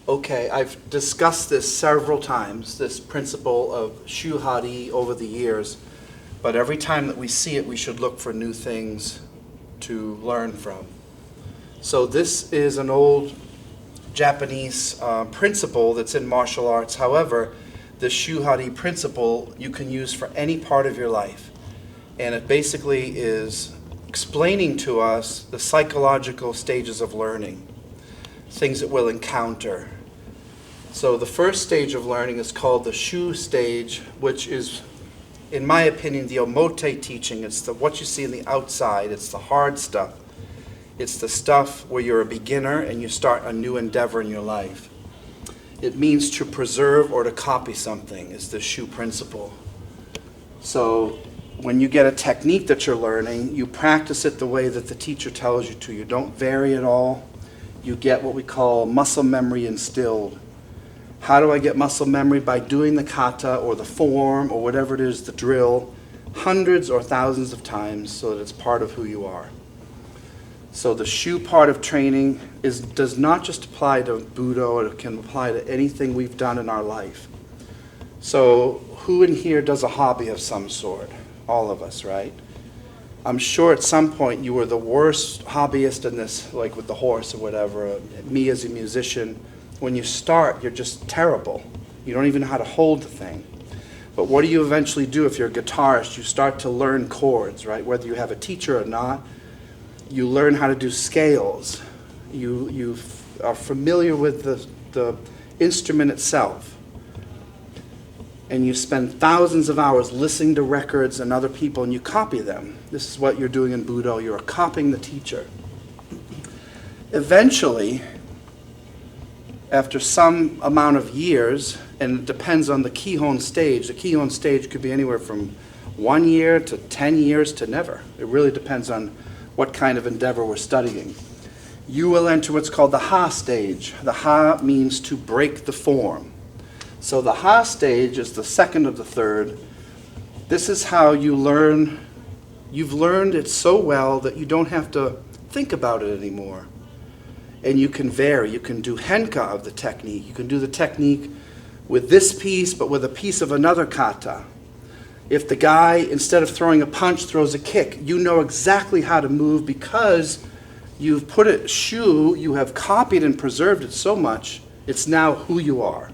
Okay, I've discussed this several times, this principle of Shu Hadi over the years, but every time that we see it, we should look for new things to learn from. So this is an old Japanese principle that's in martial arts. However, the Shu Hadi principle you can use for any part of your life. And it basically is explaining to us the psychological stages of learning, things that we'll encounter. So the first stage of learning is called the Shu Stage, which is, in my opinion, the omote teaching. It's what you see in the outside. It's the hard stuff. It's the stuff where you're a beginner and you start a new endeavor in your life. It means to preserve or to copy something, is the Shu Principle. So when you get a technique that you're learning, you practice it the way that the teacher tells you to. You don't vary at all. You get what we call muscle memory instilled. How do I get muscle memory? By doing the kata or the form or whatever it is, the drill, hundreds or thousands of times so that it's part of who you are. So the Shu part of training does not just apply to Budo, it can apply to anything we've done in our life. So who in here does a hobby of some sort? All of us, right? I'm sure at some point you were the worst hobbyist in this, like with the horse or whatever. Me as a musician, when you start, you're just terrible. You don't even know how to hold the thing. But what do you eventually do if you're a guitarist? You start to learn chords, right? Whether you have a teacher or not, you learn how to do scales. You are familiar with the instrument itself. And you spend thousands of hours listening to records and other people, and you copy them. This is what you're doing in Budo. You're copying the teacher. Eventually, after some amount of years, and it depends on the Kihon stage. The Kihon stage could be anywhere from 1 year to 10 years to never. It really depends on what kind of endeavor we're studying. You will enter what's called the Ha stage. The Ha means to break the form. So the Ha stage is the second of the third. This is how you learn. You've learned it so well that you don't have to think about it anymore. And you can vary. You can do henka of the technique. You can do the technique with this piece, but with a piece of another kata. If the guy, instead of throwing a punch, throws a kick, you know exactly how to move because you've put it Shu, you have copied and preserved it so much, it's now who you are.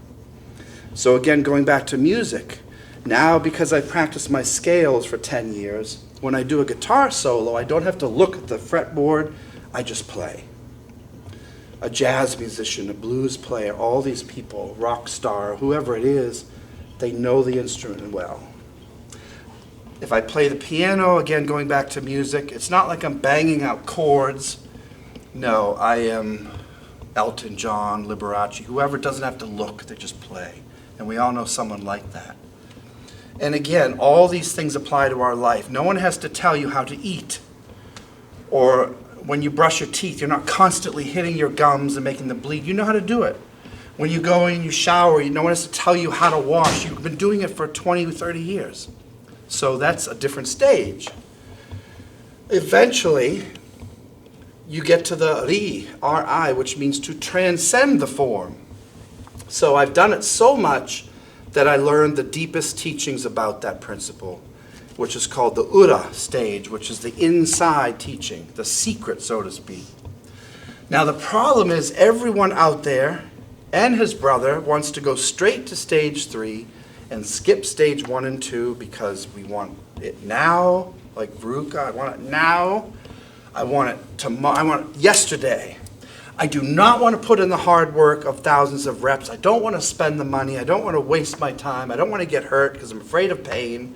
So again, going back to music, now because I practiced my scales for 10 years, when I do a guitar solo, I don't have to look at the fretboard, I just play. A jazz musician, a blues player, all these people, rock star, whoever it is, they know the instrument well. If I play the piano, again going back to music, it's not like I'm banging out chords. No, I am Elton John, Liberace, whoever doesn't have to look, they just play. And we all know someone like that. And again, all these things apply to our life. No one has to tell you how to eat. Or when you brush your teeth, you're not constantly hitting your gums and making them bleed. You know how to do it. When you go and you shower, no one has to tell you how to wash. You've been doing it for 20 or 30 years. So that's a different stage. Eventually, you get to the Ri, R-I, which means to transcend the form. So I've done it so much that I learned the deepest teachings about that principle, which is called the Hooda Stage, which is the inside teaching, the secret, so to speak. Now the problem is everyone out there and his brother wants to go straight to stage 3 and skip stage 1 and 2 because we want it now, like Veruca, I want it now. I want it tomorrow, I want it yesterday. I do not want to put in the hard work of thousands of reps. I don't want to spend the money. I don't want to waste my time. I don't want to get hurt because I'm afraid of pain.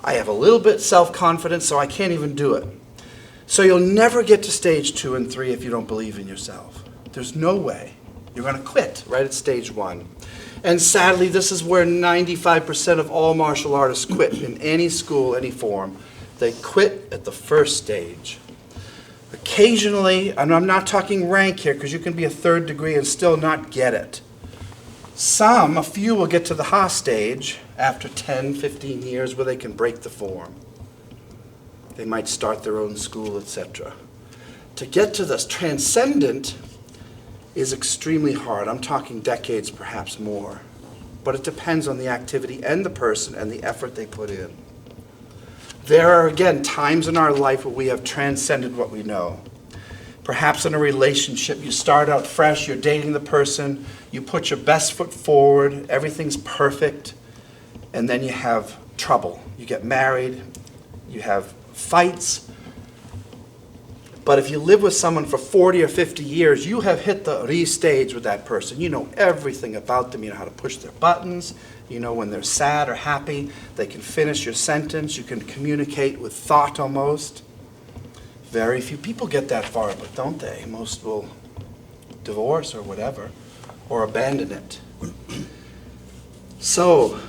I have a little bit self-confidence, so I can't even do it. So you'll never get to stage 2 and 3 if you don't believe in yourself. There's no way. You're going to quit right at stage 1. And sadly, this is where 95% of all martial artists quit in any school, any form. They quit at the first stage. Occasionally, and I'm not talking rank here because you can be a 3rd degree and still not get it. A few will get to the Ha stage after 10, 15 years where they can break the form. They might start their own school, etc. To get to this transcendent, is extremely hard. I'm talking decades, perhaps more. But it depends on the activity and the person and the effort they put in. There are, again, times in our life where we have transcended what we know. Perhaps in a relationship, you start out fresh, you're dating the person, you put your best foot forward, everything's perfect, and then you have trouble. You get married, you have fights. But if you live with someone for 40 or 50 years, you have hit the Ryotoshi stage with that person. You know everything about them. You know how to push their buttons. You know when they're sad or happy. They can finish your sentence. You can communicate with thought almost. Very few people get that far, but don't they? Most will divorce or whatever, or abandon it. So,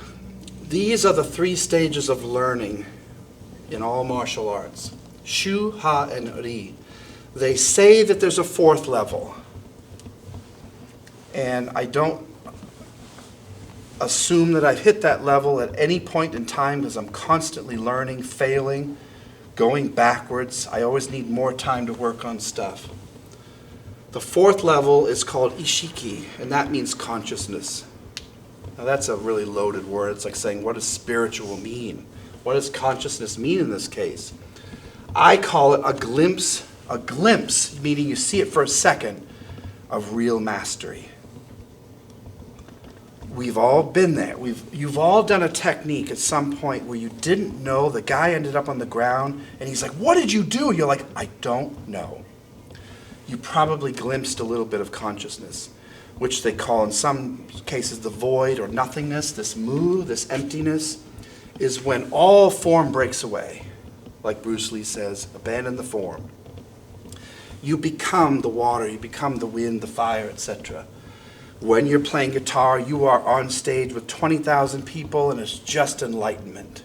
these are the 3 stages of learning in all martial arts. Shu, Ha, and Ri. They say that there's a 4th level. And I don't assume that I've hit that level at any point in time because I'm constantly learning, failing, going backwards. I always need more time to work on stuff. The 4th level is called Ishiki, and that means consciousness. Now that's a really loaded word. It's like saying, what does spiritual mean? What does consciousness mean in this case? I call it a glimpse, meaning you see it for a second, of real mastery. We've all been there. You've all done a technique at some point where you didn't know, the guy ended up on the ground, and he's like, what did you do? You're like, I don't know. You probably glimpsed a little bit of consciousness, which they call in some cases the void or nothingness. This mu, this emptiness, is when all form breaks away. Like Bruce Lee says, abandon the form. You become the water, you become the wind, the fire, etc. When you're playing guitar, you are on stage with 20,000 people and it's just enlightenment.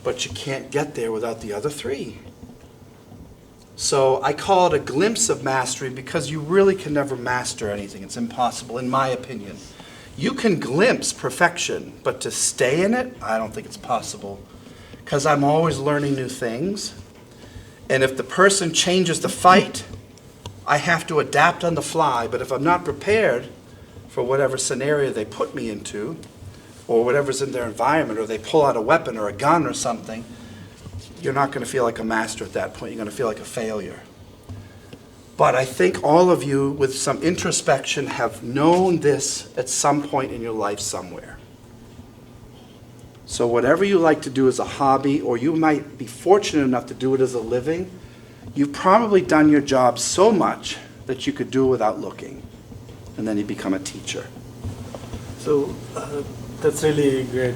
But you can't get there without the other 3. So I call it a glimpse of mastery because you really can never master anything. It's impossible, in my opinion. You can glimpse perfection, but to stay in it, I don't think it's possible. Because I'm always learning new things. And if the person changes the fight, I have to adapt on the fly. But if I'm not prepared for whatever scenario they put me into, or whatever's in their environment, or they pull out a weapon or a gun or something, you're not going to feel like a master at that point. You're going to feel like a failure. But I think all of you, with some introspection, have known this at some point in your life somewhere. So whatever you like to do as a hobby, or you might be fortunate enough to do it as a living, you've probably done your job so much that you could do it without looking. And then you become a teacher. So that's really great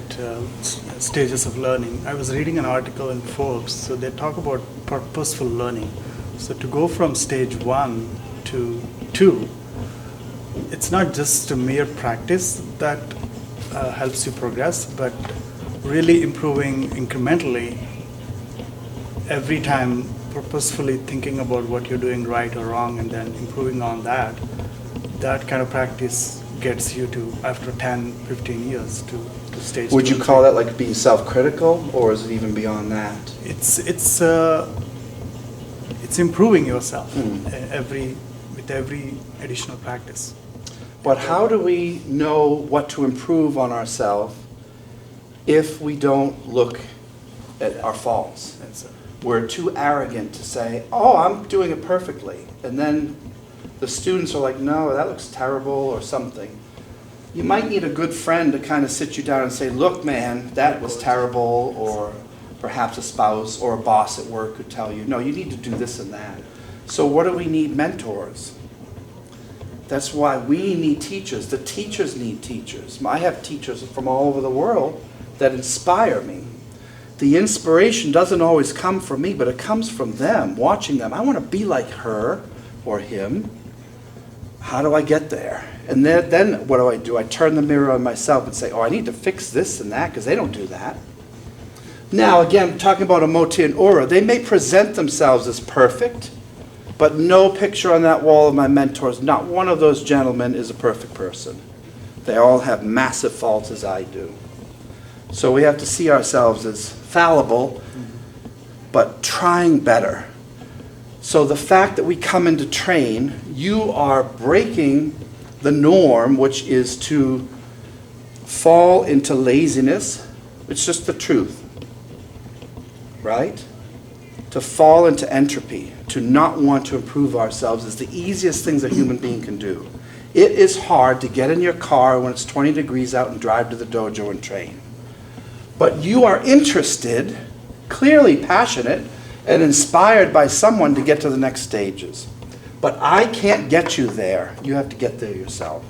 stages of learning. I was reading an article in Forbes, so they talk about purposeful learning. So to go from stage 1 to 2, it's not just a mere practice that helps you progress, but really improving incrementally every time, purposefully thinking about what you're doing right or wrong and then improving on that. That kind of practice gets you to, after 10, 15 years, to stage 2. Would you call that like being self-critical, or is it even beyond that? It's improving yourself with every additional practice. But how do we know what to improve on ourselves if we don't look at our faults? We're too arrogant to say, oh, I'm doing it perfectly. And then the students are like, no, that looks terrible or something. You might need a good friend to kind of sit you down and say, look, man, that was terrible, or perhaps a spouse or a boss at work could tell you, no, you need to do this and that. So what do we need? Mentors. That's why we need teachers. The teachers need teachers. I have teachers from all over the world that inspire me. The inspiration doesn't always come from me, but it comes from them, watching them. I want to be like her or him. How do I get there? And then what do? I turn the mirror on myself and say, oh, I need to fix this and that, because they don't do that. Now, again, talking about Omoti and Ura, they may present themselves as perfect, but no picture on that wall of my mentors, not one of those gentlemen is a perfect person. They all have massive faults as I do. So we have to see ourselves as fallible, but trying better. So the fact that we come in to train, you are breaking the norm, which is to fall into laziness. It's just the truth, right? To fall into entropy, to not want to improve ourselves is the easiest things a human being can do. It is hard to get in your car when it's 20 degrees out and drive to the dojo and train. But you are interested, clearly passionate, and inspired by someone to get to the next stages. But I can't get you there. You have to get there yourself.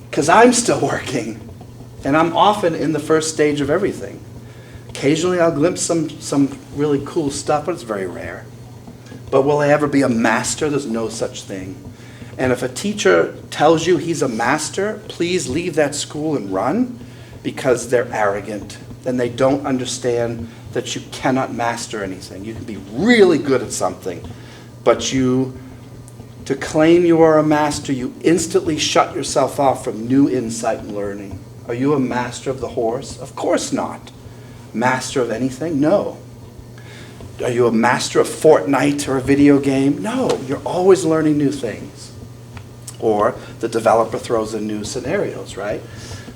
Because I'm still working, and I'm often in the first stage of everything. Occasionally I'll glimpse some really cool stuff, but it's very rare. But will I ever be a master? There's no such thing. And if a teacher tells you he's a master, please leave that school and run, because they're arrogant and they don't understand that you cannot master anything. You can be really good at something, but to claim you are a master, you instantly shut yourself off from new insight and learning. Are you a master of the horse? Of course not. Master of anything? No. Are you a master of Fortnite or a video game? No. You're always learning new things. Or the developer throws in new scenarios, right?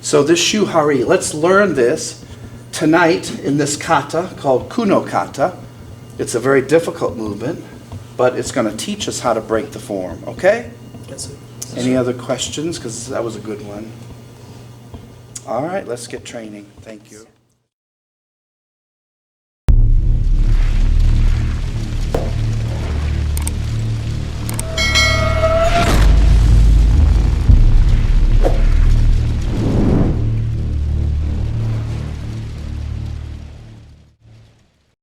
So this Shu Hari, let's learn this tonight in this kata called Kuno kata. It's a very difficult movement, but it's going to teach us how to break the form, okay? Yes, sir. Any other questions? Because that was a good one. All right, let's get training. Thank you.